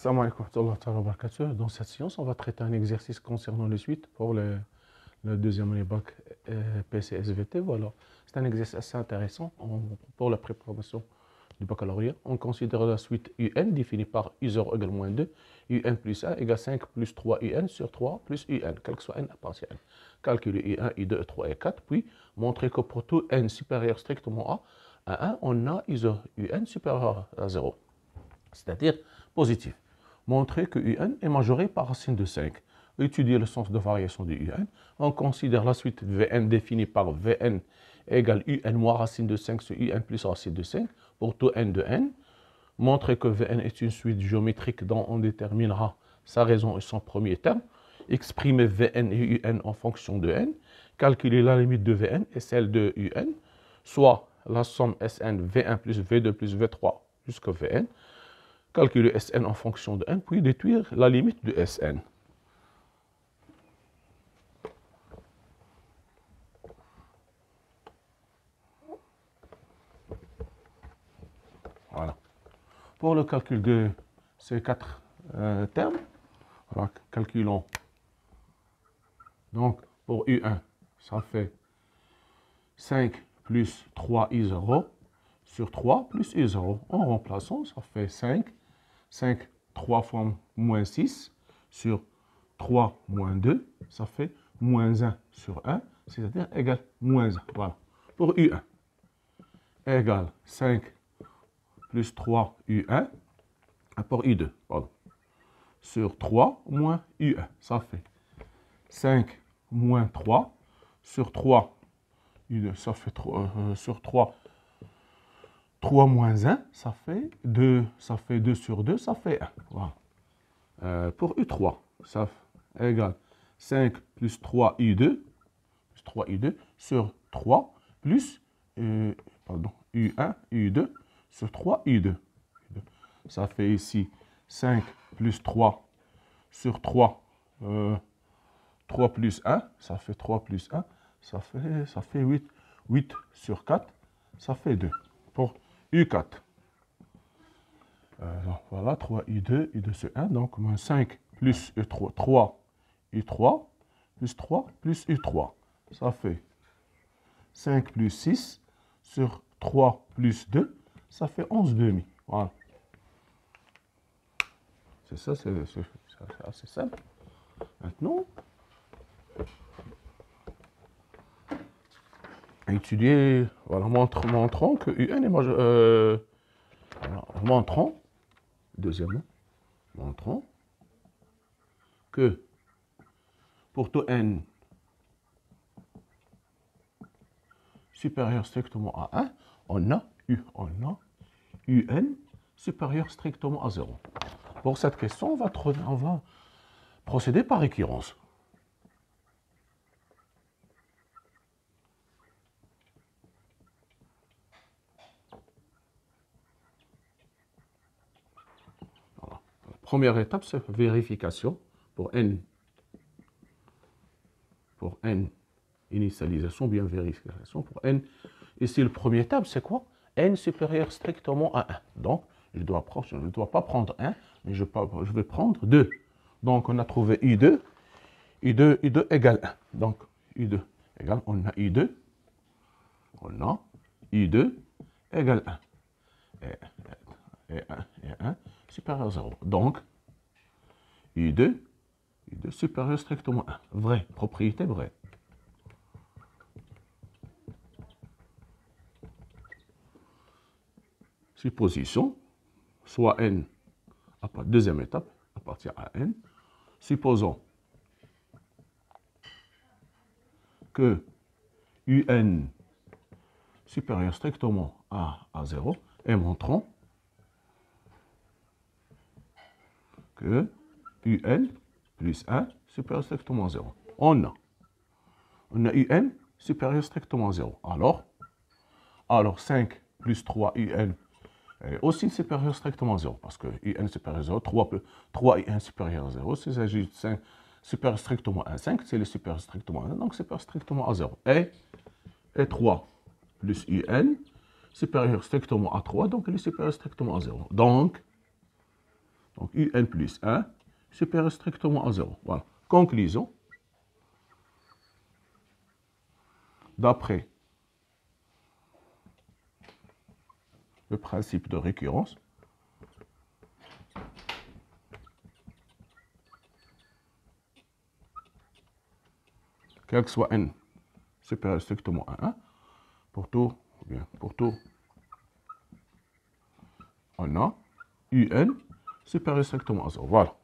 Salam alaikum wa rahmatullahi wa barakatuh. Dans cette séance, on va traiter un exercice concernant les suites pour le deuxième année bac PCSVT. Voilà. C'est un exercice assez intéressant pour la préparation du baccalauréat. On considère la suite UN définie par U0 égale moins 2, UN plus 1 égale 5 plus 3 UN sur 3 plus UN, quel que soit n à partiel. Calculer I1, I2, I3 et 4, puis montrer que pour tout n supérieur strictement à 1, on a ISO UN supérieur à 0, c'est-à-dire positif. Montrer que UN est majoré par racine de 5. Étudier le sens de variation de UN. On considère la suite Vn définie par Vn égale UN moins racine de 5 sur UN plus racine de 5 pour tout n de n. Montrer que Vn est une suite géométrique dont on déterminera sa raison et son premier terme. Exprimer Vn et Un en fonction de n. Calculer la limite de Vn et celle de Un, soit la somme Sn V1 plus V2 plus V3 jusqu'à Vn. Calculer Sn en fonction de n, puis déduire la limite de Sn. Voilà. Pour le calcul de ces quatre termes, voilà, calculons. Donc, pour U1, ça fait 5 plus 3I0 sur 3 plus I0. En remplaçant, ça fait 5. 5, 3 fois moins 6 sur 3 moins 2, ça fait moins 1 sur 1, c'est-à-dire égal moins 1. Voilà. Pour U1, égale 5 plus 3 U1, pour U2, pardon, sur 3 moins U1, ça fait 5 moins 3 sur 3 U2, ça fait 3, sur 3 moins 1, ça fait 2 sur 2, ça fait 1. Voilà. Pour U3, ça égale 5 plus 3 U2, sur 3 plus U1, U2 sur 3 U2. Ça fait ici 5 plus 3 sur 3, 3 plus 1, ça fait 3 plus 1, ça fait 8. 8 sur 4, ça fait 2. Pour U4. Voilà, 3 U2, U2 sur 1, donc moins 5 plus U3, 3 U3, plus 3 plus U3. Ça fait 5 plus 6 sur 3 plus 2, ça fait 11 demi. Voilà. C'est ça, c'est assez simple. Maintenant, étudier, voilà, montrons que UN est majeur. Montrons, deuxièmement, montrons que pour tout n supérieur strictement à 1, on a UN supérieur strictement à 0. Pour cette question, on va procéder par récurrence. Voilà. La première étape, c'est vérification pour n. Pour n, initialisation, bien vérification. Pour n, ici, le premier étape, c'est quoi? N supérieur strictement à 1. Donc, je ne dois pas prendre 1, mais je vais prendre 2. Donc, on a trouvé I2. I2 égale 1. Donc, I2 égale, on a I2. On a I2 égale 1. Et 1 supérieur à 0. Donc, I2 supérieur strictement à 1. Vrai, propriété vraie. Supposition, soit n, deuxième étape, appartient à n. Supposons que UN supérieur strictement à 0 et montrons que UN plus 1 supérieur strictement à 0. On a UN supérieur strictement à 0. Alors 5 plus 3 UN est aussi supérieur strictement à 0, parce que UN supérieur à 0, 3 UN supérieur à 0, s'il s'agit de 5 supérieur strictement à 5, c'est le supérieur strictement à 1, donc supérieur strictement à 0. Et 3 plus UN supérieur strictement à 3, donc il est supérieur strictement à 0. Donc, Donc un plus 1 supérieur strictement à 0. Voilà. Conclusion. D'après le principe de récurrence, quel que soit n supérieur strictement à 1, pour tout, on a un supérieur strictement à 0. Voilà.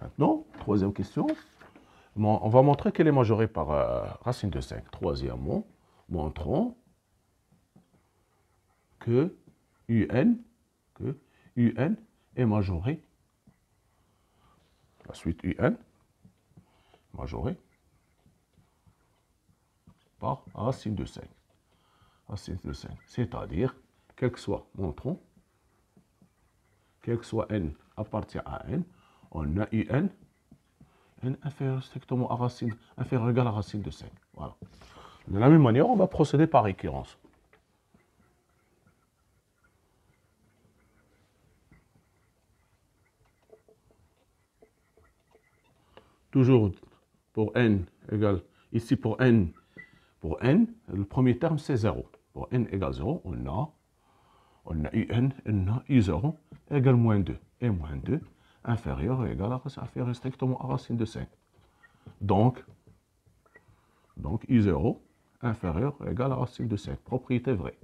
Maintenant, troisième question. On va montrer qu'elle est majorée par racine de 5. Troisièmement, montrons que un est majoré. La suite un majoré par racine de 5. Racine de 5. C'est-à-dire, quel que soit, montrons, quel que soit n appartient à n, on a n inférieur strictement à racine, inférieur égal à racine de 5. Voilà. De la même manière, on va procéder par récurrence. Toujours pour n égale, ici pour n, le premier terme c'est 0. Pour n égale 0, on a un, on a u0 égale moins 2. Et moins 2 inférieur égale à inférieur strictement à racine de 5. Donc u0 inférieur égale à racine de 5. Propriété vraie.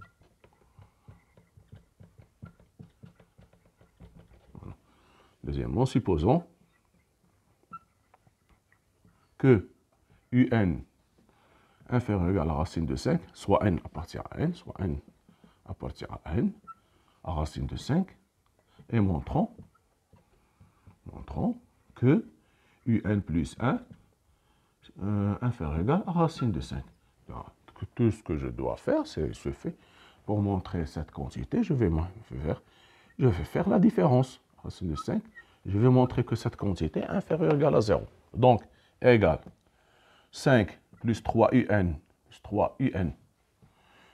Voilà. Deuxièmement, supposons que un inférieur égal à racine de 5, soit n appartient à n, soit n appartient à n, à racine de 5, et montrons que un plus 1 inférieur égal à racine de 5. Donc, tout ce que je dois faire, c'est ce fait. Pour montrer cette quantité, je vais faire la différence. Racine de 5, je vais montrer que cette quantité est inférieure ou égale à 0. Donc, égale 5 plus 3un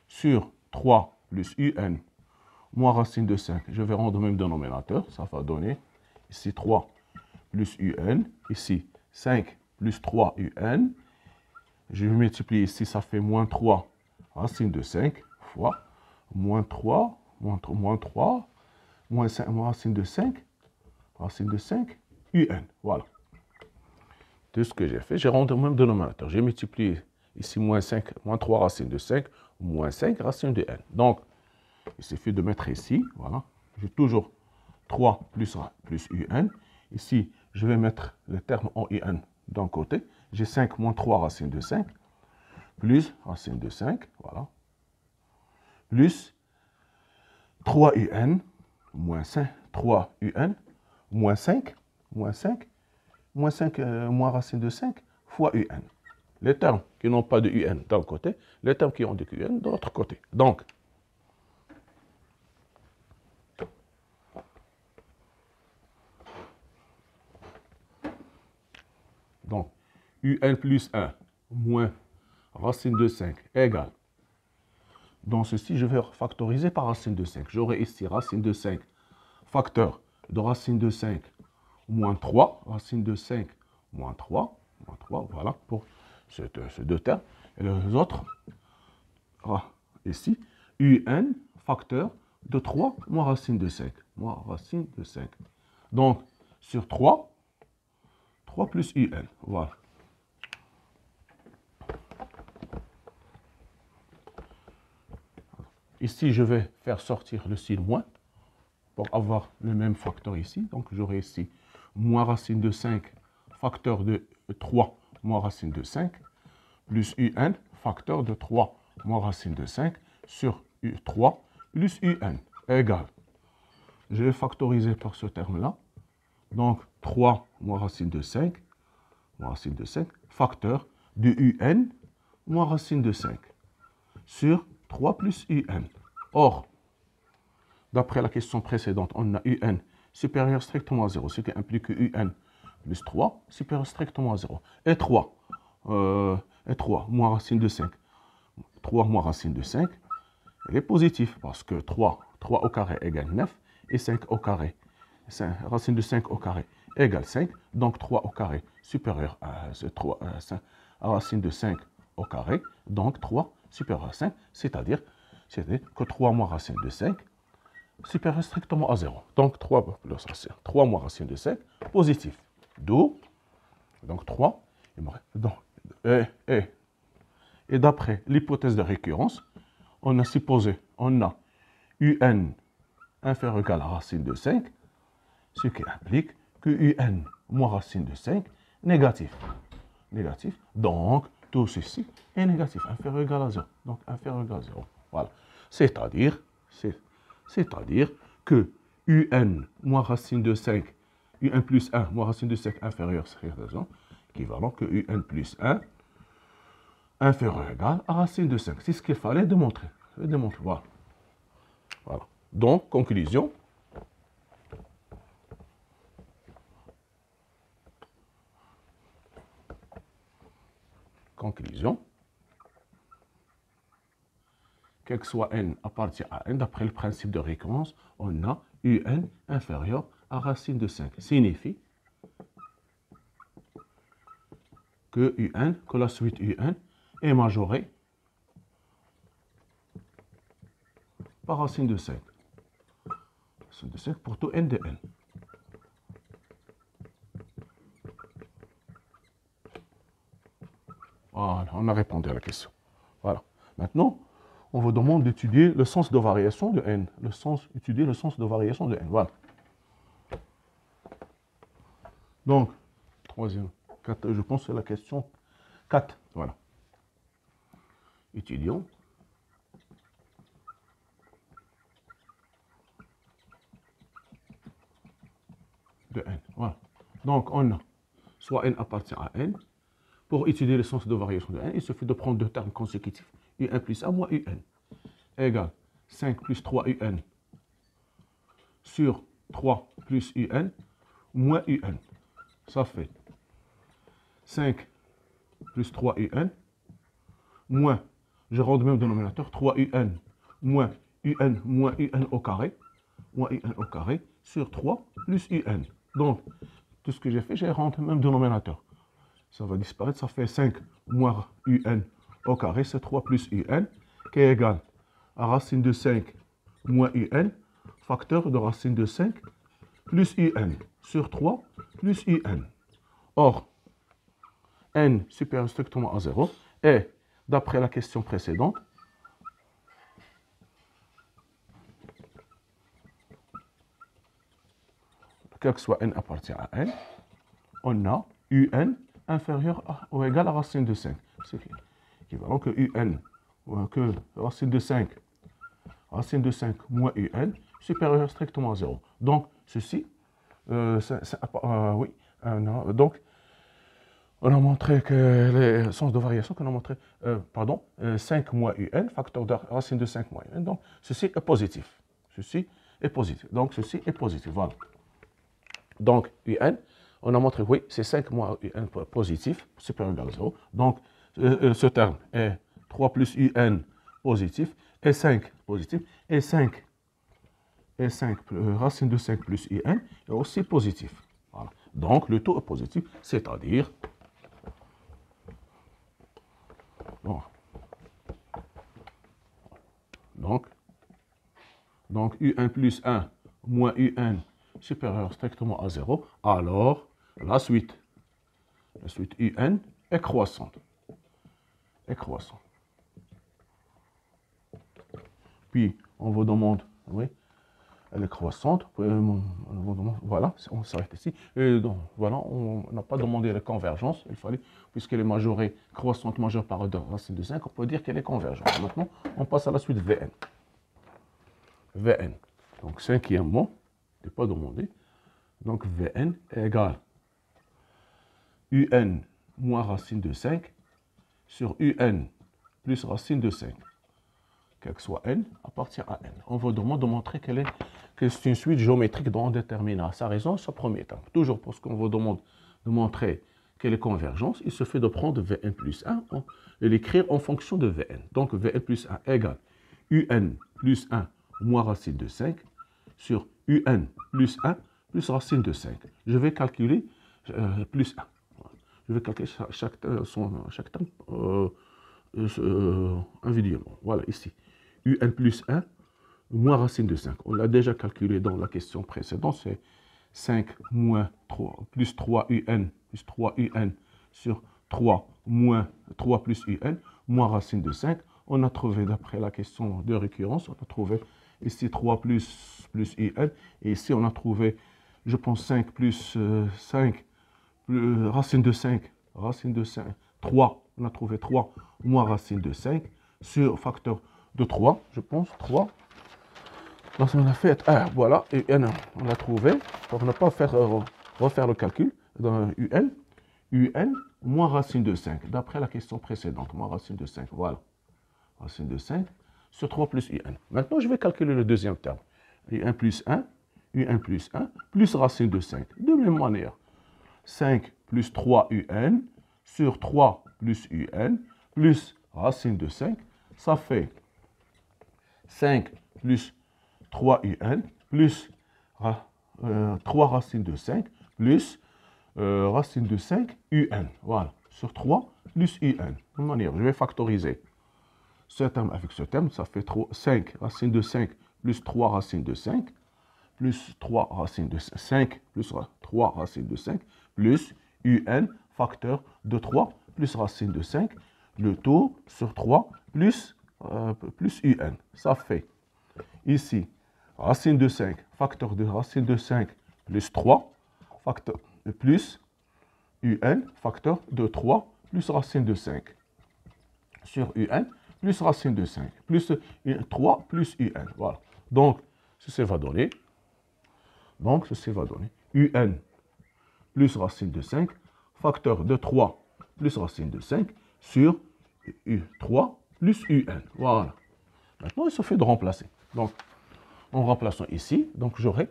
sur 3 plus un moins racine de 5. Je vais rendre le même dénominateur. Ça va donner ici 3 plus un, ici 5 plus 3un. Je vais multiplier ici, ça fait moins 3 racine de 5 fois moins 3, moins 5, moins racine de 5, un. Voilà. Tout ce que j'ai fait, j'ai rendu le même dénominateur. J'ai multiplié ici moins 3 racine de 5, moins 5 racine de n. Donc, il suffit de mettre ici, voilà. J'ai toujours 3 plus un. Ici, je vais mettre le terme en un d'un côté. J'ai 5 moins 3 racine de 5, plus racine de 5, voilà. Plus 3un, moins 5, 3un, moins 5, moins racine de 5 fois un. Les termes qui n'ont pas de un d'un côté, les termes qui ont de un de l'autre côté. Donc, un plus 1 moins racine de 5 égale. Dans ceci, je vais factoriser par racine de 5. J'aurai ici racine de 5, facteur de racine de 5 moins 3, racine de 5 moins 3, voilà, pour ces deux termes. Et les autres, ici, un facteur de 3 moins racine de 5. Donc, sur 3 plus un, voilà. Ici, je vais faire sortir le signe moins pour avoir le même facteur ici. Donc, j'aurai ici moins racine de 5, facteur de 3 moins racine de 5, plus un, facteur de 3 moins racine de 5, sur 3 plus un, égale. Je vais factoriser par ce terme-là. Donc, 3 moins racine de 5, facteur de un moins racine de 5, sur 3 plus un. Or, d'après la question précédente, on a un supérieur strictement à 0, ce qui implique que un plus 3 supérieur strictement à 0. Et 3 moins racine de 5. 3 moins racine de 5, elle est positive parce que 3 au carré égale 9 et 5 au carré. Racine de 5 au carré égale 5, donc 3 au carré supérieur à, racine de 5 au carré, donc 3 supérieur à 5, c'est-à-dire que 3 moins racine de 5 supérieur strictement à 0. Donc 3 plus racine, 3 moins racine de 5, positif. D'où, donc 3, et d'après l'hypothèse de récurrence, on a supposé, on a un inférieur ou égal à racine de 5, ce qui implique que un moins racine de 5, négatif. Négatif, donc tout ceci est négatif, inférieur ou égal à 0. Donc inférieur ou égal à 0. Voilà. C'est-à-dire que un moins racine de 5, un plus 1 moins racine de 5 inférieur à 0, équivalent que un plus 1 inférieur ou égal à racine de 5. C'est ce qu'il fallait démontrer. Voilà. Voilà. Donc, conclusion. Quel que soit n appartient à n, d'après le principe de récurrence, on a un inférieur à racine de 5. Signifie que la suite un est majorée par racine de 5. Racine de 5 pour tout n de n. Voilà, on a répondu à la question. Voilà. Maintenant, on vous demande d'étudier le sens de variation de n. Étudier le sens de variation de n. Voilà. Donc, troisième, je pense que c'est la question 4. Voilà. Étudions. De n. Voilà. Donc, on a soit n appartient à n. Pour étudier le sens de variation de n, il suffit de prendre deux termes consécutifs, un plus 1 moins un, égale 5 plus 3 un sur 3 plus un moins un. Ça fait 5 plus 3 un moins, je rends le même dénominateur, 3 un moins un au carré, sur 3 plus un. Donc, tout ce que j'ai fait, j'ai rendu le même dénominateur. Ça va disparaître, ça fait 5 moins un au carré, c'est 3 plus un, qui est égal à racine de 5 moins un, facteur de racine de 5 plus un, sur 3 plus un. Or, n supérieur strictement à 0, et d'après la question précédente, quel que soit n appartient à n, on a un inférieur ou égal à racine de 5. C'est équivalent que que racine de 5 moins un supérieur strictement à 0. Donc, ceci, oui, donc, on a montré que les sens de variation qu'on a montré, 5 moins un, facteur de racine de 5 moins un, donc ceci est positif. Donc, ceci est positif, voilà. Donc, un, on a montré, oui, c'est 5 moins un positif, supérieur ou égal à 0. Donc, ce terme est 3 plus un positif, et 5 positif, et 5 racine de 5 plus un est aussi positif. Voilà. Donc, le tout est positif, c'est-à-dire, donc un plus 1 moins un supérieur strictement à 0, alors la suite un est croissante. Puis, on vous demande, oui, elle est croissante. Voilà, on s'arrête ici. Et donc, voilà, on n'a pas demandé la convergence. Il fallait, puisqu'elle est majorée, croissante majeure par racine de 5, on peut dire qu'elle est convergente. Maintenant, on passe à la suite Vn. Vn. Donc, cinquième mot, je n'ai pas demandé. Donc, Vn est égal un moins racine de 5 sur un plus racine de 5. Quel que soit n, appartient à n. On vous demande de montrer que c'est une suite géométrique non déterminée. Sa raison, sa première étape. Toujours parce qu'on vous demande de montrer quelle est convergence? Il suffit de prendre Vn plus 1 et l'écrire en fonction de Vn. Donc Vn plus 1 égale Un plus 1 moins racine de 5 sur Un plus 1 plus racine de 5. Je vais calculer plus 1. Je vais calculer chaque terme individuellement. Voilà, ici. Un plus 1 moins racine de 5. On l'a déjà calculé dans la question précédente. C'est 5 moins 3 plus 3Un plus 3Un sur 3 moins 3 plus Un moins racine de 5. On a trouvé, d'après la question de récurrence, on a trouvé ici 3 plus Un. Et ici, on a trouvé, je pense, 5 plus 5, racine de 5, 3. On a trouvé 3 moins racine de 5 sur facteur de 3, je pense, 3. Donc, on a fait R, voilà, et UN, on l'a trouvé. Pour ne pas refaire le calcul, dans UN moins racine de 5, d'après la question précédente, moins racine de 5, voilà. Racine de 5 sur 3 plus UN. Maintenant, je vais calculer le deuxième terme. UN plus 1 plus racine de 5. De même manière, 5 plus 3 UN sur 3 plus UN plus racine de 5, ça fait 5 plus 3 UN plus 3 racines de 5 plus racine de 5 UN. Voilà, sur 3 plus UN. De manière, je vais factoriser ce terme avec ce terme, ça fait 5 racines de 5 plus 3 racines de 5 plus 3 racines de 5 plus 3 racines de 5 plus UN facteur de 3 plus racine de 5, le tout sur 3 plus UN. Ça fait ici racine de 5, facteur de racine de 5 plus 3, facteur plus UN, facteur de 3 plus racine de 5 sur UN plus racine de 5 plus 3 plus UN. Voilà. Donc, ceci va donner. UN plus racine de 5, facteur de 3 plus racine de 5 sur U3 plus UN. Voilà. Maintenant, il suffit de remplacer. Donc, en remplaçant ici, donc j'aurai,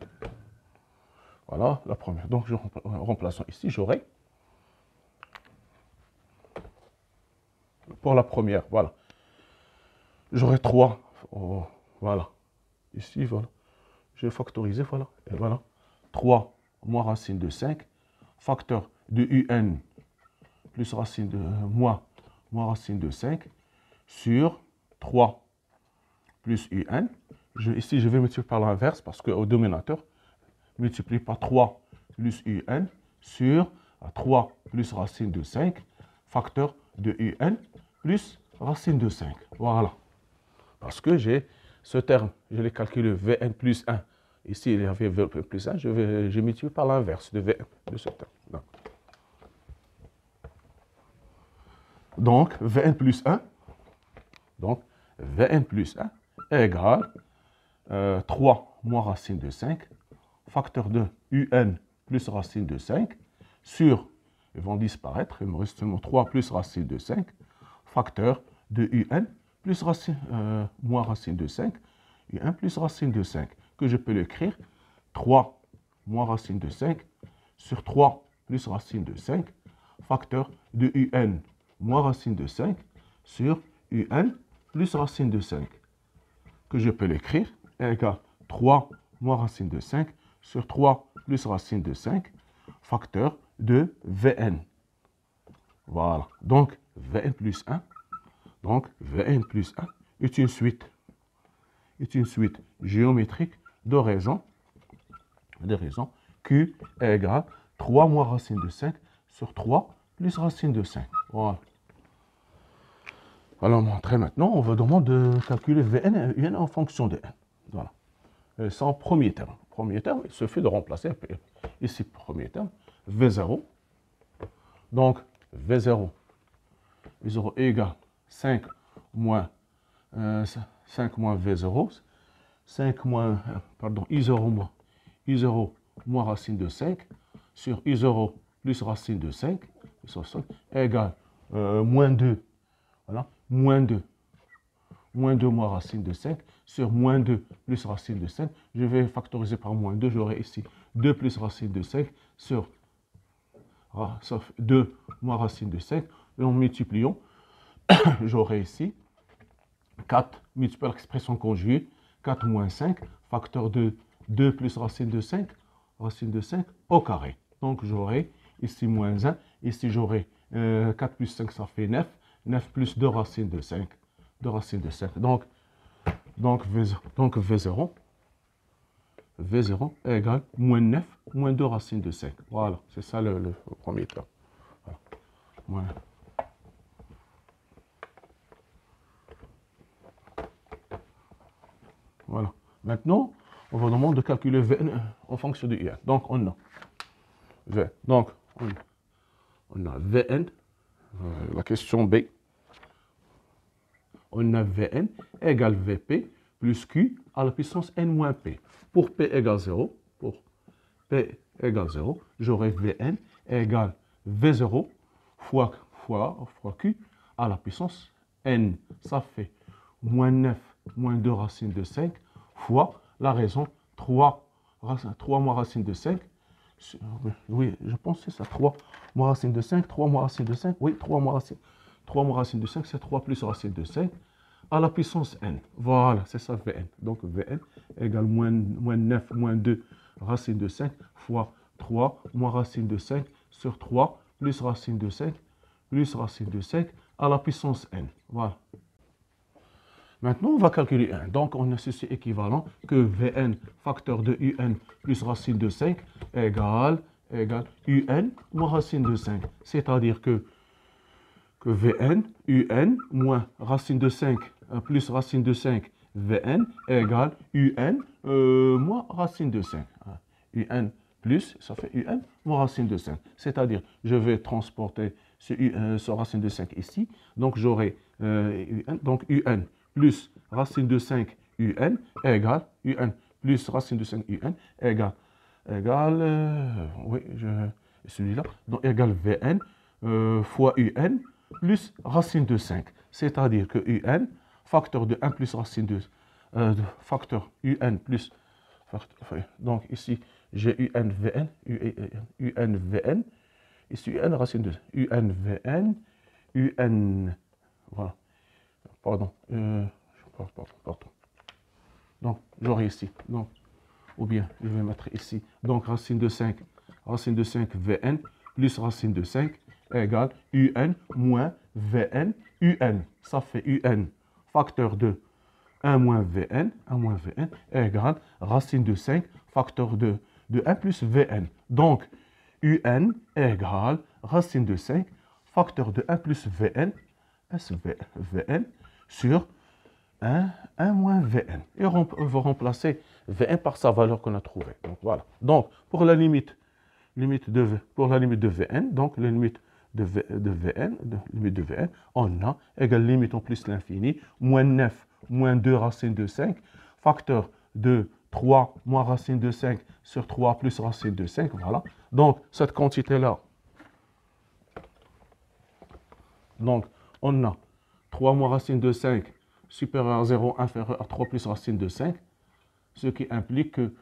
voilà la première. Donc, en remplaçant ici, j'aurai, pour la première, voilà, j'aurai 3, voilà, ici, voilà, je vais factoriser, voilà, et voilà, 3 moins racine de 5, facteur de UN plus racine de moins racine de 5 sur 3 plus UN. Ici, je vais multiplier par l'inverse parce qu'au dénominateur, multiplie par 3 plus UN sur 3 plus racine de 5, facteur de UN plus racine de 5. Voilà. Parce que j'ai ce terme, je l'ai calculé Vn plus 1. Ici, il y avait Vn plus 1, je multiplie par l'inverse de Vn, de ce terme. Donc, Vn plus 1, égale 3 moins racine de 5, facteur de UN plus racine de 5, sur, ils vont disparaître, il me reste seulement 3 plus racine de 5, facteur de UN plus racine, moins racine de 5, UN plus racine de 5, que je peux l'écrire 3 moins racine de 5 sur 3 plus racine de 5, facteur de UN moins racine de 5 sur UN plus racine de 5, que je peux l'écrire égale 3 moins racine de 5 sur 3 plus racine de 5, facteur de Vn. Voilà. Donc, Vn plus 1. Donc, Vn plus 1 est une suite géométrique de raisons Q égale 3 moins racine de 5 sur 3 plus racine de 5. Voilà. Alors, montrer maintenant, on va demander de calculer Vn et Un en fonction de n. Voilà. C'est en premier terme. Premier terme, il suffit de remplacer ici, premier terme, V0. Donc, V0 égale 5 moins V0, 5 moins, pardon, I0 moins racine de 5 sur I0 plus racine de 5 égale moins 2. Voilà, moins 2 moins racine de 5 sur moins 2 plus racine de 5. Je vais factoriser par moins 2, j'aurai ici 2 plus racine de 5 sur ça fait 2 moins racine de 5. Et en multipliant, j'aurai ici 4 multiplié par l'expression conjuguée, 4 moins 5, facteur de 2 plus racine de 5 au carré. Donc j'aurai ici moins 1, ici j'aurai 4 plus 5, ça fait 9, 9 plus 2 racine de 5, 2 racines de 5. Donc V0 égale moins 9, moins 2 racines de 5. Voilà, c'est ça le premier terme. Voilà. Voilà. Maintenant, on va demander de calculer Vn en fonction de Un. Donc, on a V. Donc, on a Vn, la question B. On a Vn égale Vp plus Q à la puissance n moins p. Pour p égale 0, j'aurai Vn égale V0 fois Q à la puissance n. Ça fait moins 9 moins 2 racines de 5 fois la raison 3 moins racine de 5. Oui, je pense que c'est ça. 3 moins racine de 5, 3 moins racine de 5. Oui, 3 moins racine de 5, c'est 3 plus racine de 5 à la puissance n. Voilà, c'est ça Vn. Donc Vn égale moins 9 moins 2 racine de 5 fois 3 moins racine de 5 sur 3 plus racine de 5 à la puissance n. Voilà. Maintenant, on va calculer 1. Donc, on a ceci équivalent que Vn facteur de Un plus racine de 5 égale Un moins racine de 5. C'est-à-dire que Vn, Un moins racine de 5 plus racine de 5 Vn égale Un moins racine de 5. Un plus, ça fait Un moins racine de 5. C'est-à-dire, je vais transporter ce racine de 5 ici. Donc, j'aurai Un. Donc, Un plus racine de 5 Un égale Un plus racine de 5 Un égale oui, celui-là, donc égale Vn fois Un plus racine de 5. C'est-à-dire que Un, facteur de 1 plus racine de facteur Un plus, donc ici j'ai Un Vn, ici Un racine de Un Vn, voilà. Pardon. Donc, j'aurai ici. Donc, ou bien, je vais mettre ici. Donc, racine de 5 Vn plus racine de 5 égale Un moins Vn. Un, ça fait Un facteur de 1 moins Vn égale racine de 5 facteur de 1 plus Vn. Donc, Un égale racine de 5 facteur de 1 plus Vn, Vn sur 1 moins Vn. Et on va remplacer Vn par sa valeur qu'on a trouvée. Donc, voilà. Donc, pour la limite de Vn, donc la limite de Vn, on a égale limite en plus l'infini, moins 9, moins 2 racine de 5, facteur de 3 moins racine de 5 sur 3 plus racine de 5, voilà. Donc, cette quantité-là, donc, on a 3 moins racine de 5 supérieur à 0, inférieur à 3 plus racine de 5, ce qui implique que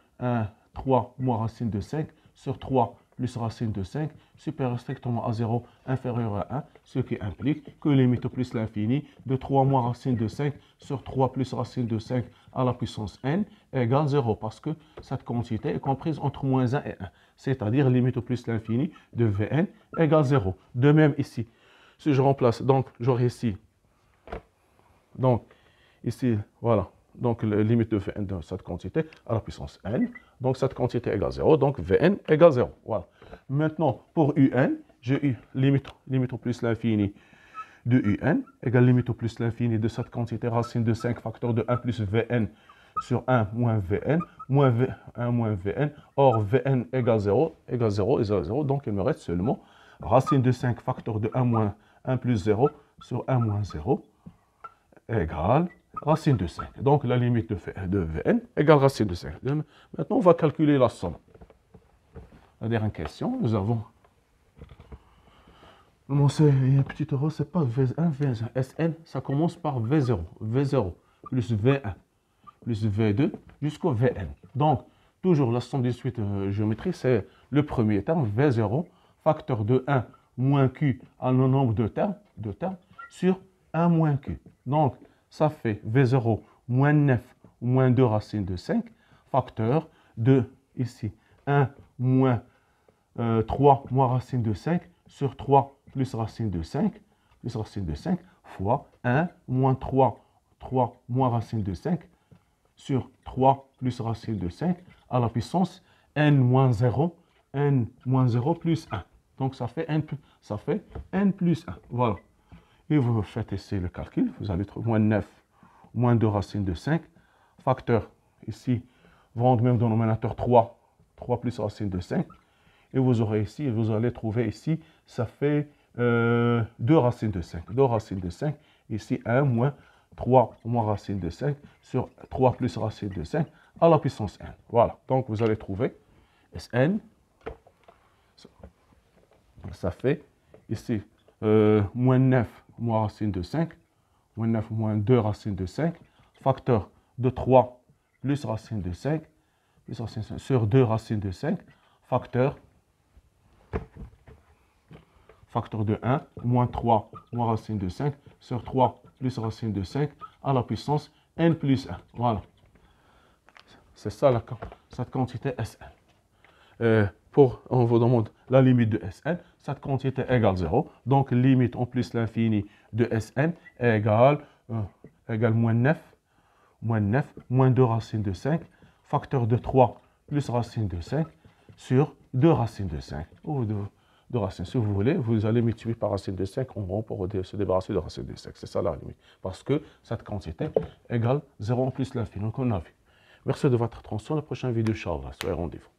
3 moins racine de 5 sur 3 plus racine de 5 supérieur strictement à 0, inférieur à 1, ce qui implique que limite au plus l'infini de 3 moins racine de 5 sur 3 plus racine de 5 à la puissance n égale 0, parce que cette quantité est comprise entre moins 1 et 1, c'est-à-dire limite au plus l'infini de Vn égale 0. De même ici, si je remplace, donc j'aurai ici, donc ici, voilà, donc la limite de Vn de cette quantité à la puissance n, donc cette quantité égale 0, donc Vn égale 0, voilà. Maintenant, pour Un, j'ai eu limite au plus l'infini de Un égale limite au plus l'infini de cette quantité racine de 5 facteur de 1 plus Vn sur 1 moins Vn, moins 1 moins Vn, or Vn égale 0, donc il me reste seulement racine de 5 facteur de 1 moins 1 plus 0 sur 1 moins 0 égale racine de 5. Donc la limite de Vn égale racine de 5. Maintenant, on va calculer la somme. La dernière question, nous avons... c'est un petit euro, c'est pas V1, V1. Sn, ça commence par V0. V0 plus V1 plus V2 jusqu'au Vn. Donc, toujours la somme des suites géométriques, c'est le premier terme, V0 facteur de 1 moins q à le nombre de termes, sur 1 moins q. Donc, ça fait V0 moins 9 moins 2 racine de 5, facteur de, ici, 1 moins 3 moins racine de 5 sur 3 plus racine de 5, fois 1 moins 3 moins racine de 5 sur 3 plus racine de 5 à la puissance n moins 0 plus 1. Donc ça fait n plus 1. Voilà. Et vous faites ici le calcul. Vous allez trouver moins 9 moins 2 racine de 5. Facteur ici, vous rendez même dénominateur 3 plus racine de 5. Et vous aurez ici, vous allez trouver ici, ça fait 2 racines de 5. 2 racines de 5. Ici 1 moins 3 moins racine de 5 sur 3 plus racine de 5 à la puissance n. Voilà. Donc vous allez trouver Sn. Ça fait ici moins 9 moins racine de 5, moins 9 moins 2 racine de 5, facteur de 3 plus racine de 5, sur 2 racine de 5, facteur de 1, moins 3 moins racine de 5, sur 3 plus racine de 5, à la puissance n plus 1. Voilà. C'est ça cette quantité Sn. On vous demande la limite de Sn, cette quantité égale 0. Donc, limite en plus l'infini de Sn égale moins 9, moins 2 racines de 5, facteur de 3 plus racine de 5 sur 2 racines de 5. Ou 2 racines, si vous voulez, vous allez multiplier par racine de 5 en gros pour se débarrasser de racine de 5. C'est ça la limite. Parce que cette quantité égale 0 en plus l'infini. Donc, on a vu. Merci de votre attention. La prochaine vidéo, Inch'Allah. Soyez rendez-vous.